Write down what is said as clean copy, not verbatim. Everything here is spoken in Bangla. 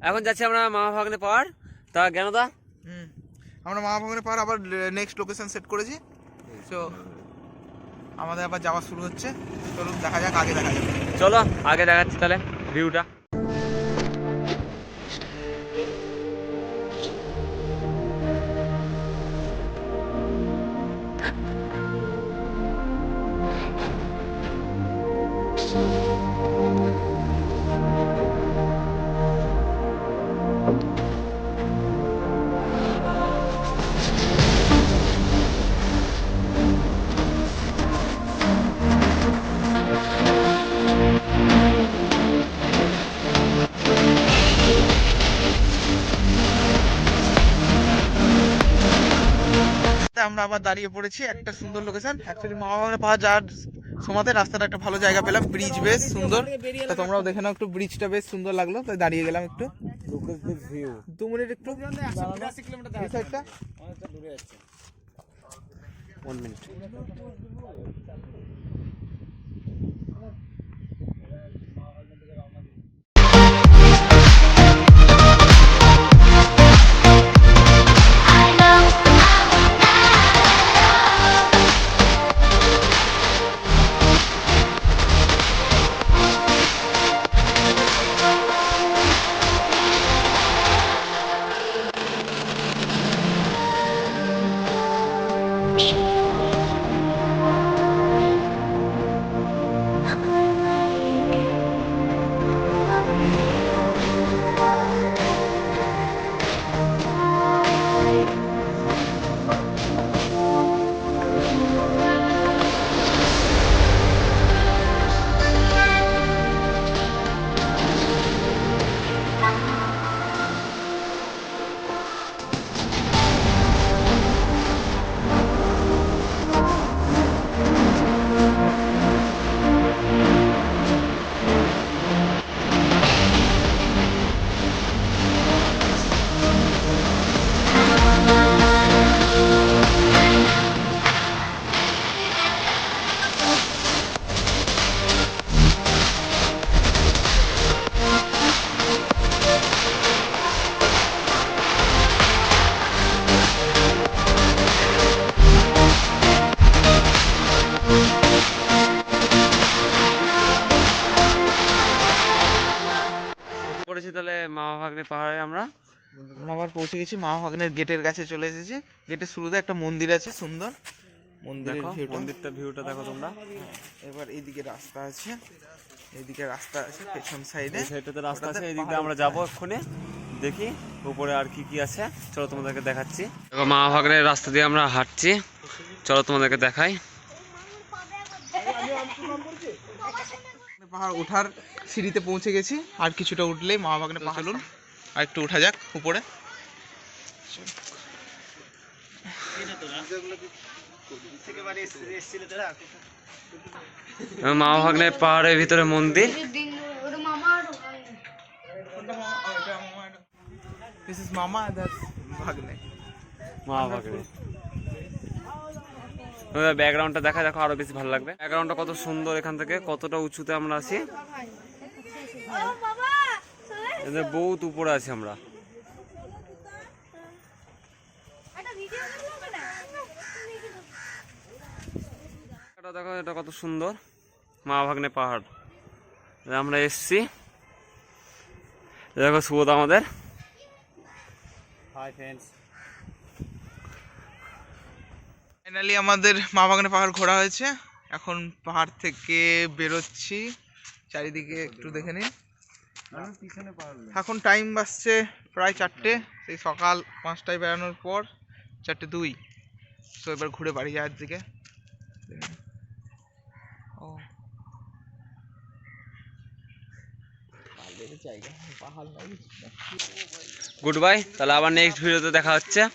এখন যাচ্ছি আমরা মামা ভাগ্নে পাহাড়। তা জ্ঞানদা, আমরা মামা ভাগ্নে পাহাড় আবার নেক্সট লোকেশন সেট করেছি। তো আমাদের আবার যাওয়া শুরু হচ্ছে। চলুন দেখা যাক, আগে দেখা যাক। চলো আগে দেখাচ্ছি তাহলে ভিউটা। আমরা আবার দাঁড়িয়ে পড়েছি একটা সুন্দর লোকেশন। অ্যাকচুয়ালি মামা ভাগ্নে পাহাড় যাওয়ার সময়তে রাস্তাটা একটা ভালো জায়গা পেলাম, ব্রিজ বেশ সুন্দর। তা তোমরাও দেখে নাও, একটু ব্রিজটা বেশ সুন্দর লাগলো, তাই দাঁড়িয়ে গেলাম একটু। 2 মিনিট একটু এই সাইডটা। 1 মিনিট। পড়েছি তাহলে মামা ভাগ্নে পাহাড়ে আমরা। আমরা আবার পৌঁছে গেছি মামা ভাগ্নের গেটের কাছে চলে এসেছি। গেটের শুরুতে একটা মন্দির আছে সুন্দর, মন্দিরের দেখো ভিউটা। মন্দিরটা ভিউটা দেখো তোমরা। এবার এইদিকে রাস্তা আছে, এইদিকে রাস্তা আছে পেছন সাইডে। এই সাইডটাতে রাস্তা আছে, এই দিক দিয়ে আমরা যাবো এক্ষুনি। দেখি উপরে আর কি কি আছে, চলো তোমাদেরকে দেখাচ্ছি। দেখো মামা ভাগ্নের রাস্তা দিয়ে আমরা হাঁটছি, চলো তোমাদেরকে দেখাই। পাহাড় ওঠার সিঁড়িতে পৌঁছে গেছি, আর কিছুটা উঠলেই মামা ভাগ্নে পাহাড়। চলুন আর একটু ওঠা যাক উপরে। মামা ভাগ্নের পাহাড়ের ভিতরে মন্দির। This is Mama and that's ভাগ্নে। মামা ভাগ্নে ব্যাকগ্রাউন্ডটা দেখা, দেখো আরো বেশি ভালো লাগবে। ব্যাকগ্রাউন্ডটা কত সুন্দর, এখান থেকে কতটা উঁচুতে আমরা আছি, বহুত উপরে আছি আমরা। দেখো এটা কত সুন্দর মামা ভাগ্নে পাহাড়, আমরা এসছি। দেখো সুবোধ আমাদের। Hi friends. ফাইনালি আমাদের মামা ভাগ্নে পাহাড় ঘোরা হয়েছে। এখন পাহাড় থেকে বেরোচ্ছি, চারিদিকে একটু দেখে নিন। এখন টাইম বাজছে প্রায় 4টে, সেই সকাল 5টায় বেরানোর পর 4:02। তো এবার ঘুরে বাড়ি যাওয়ার দিকে। গুড বাই, তাহলে আবার নেক্সট ভিডিওতে দেখা হচ্ছে।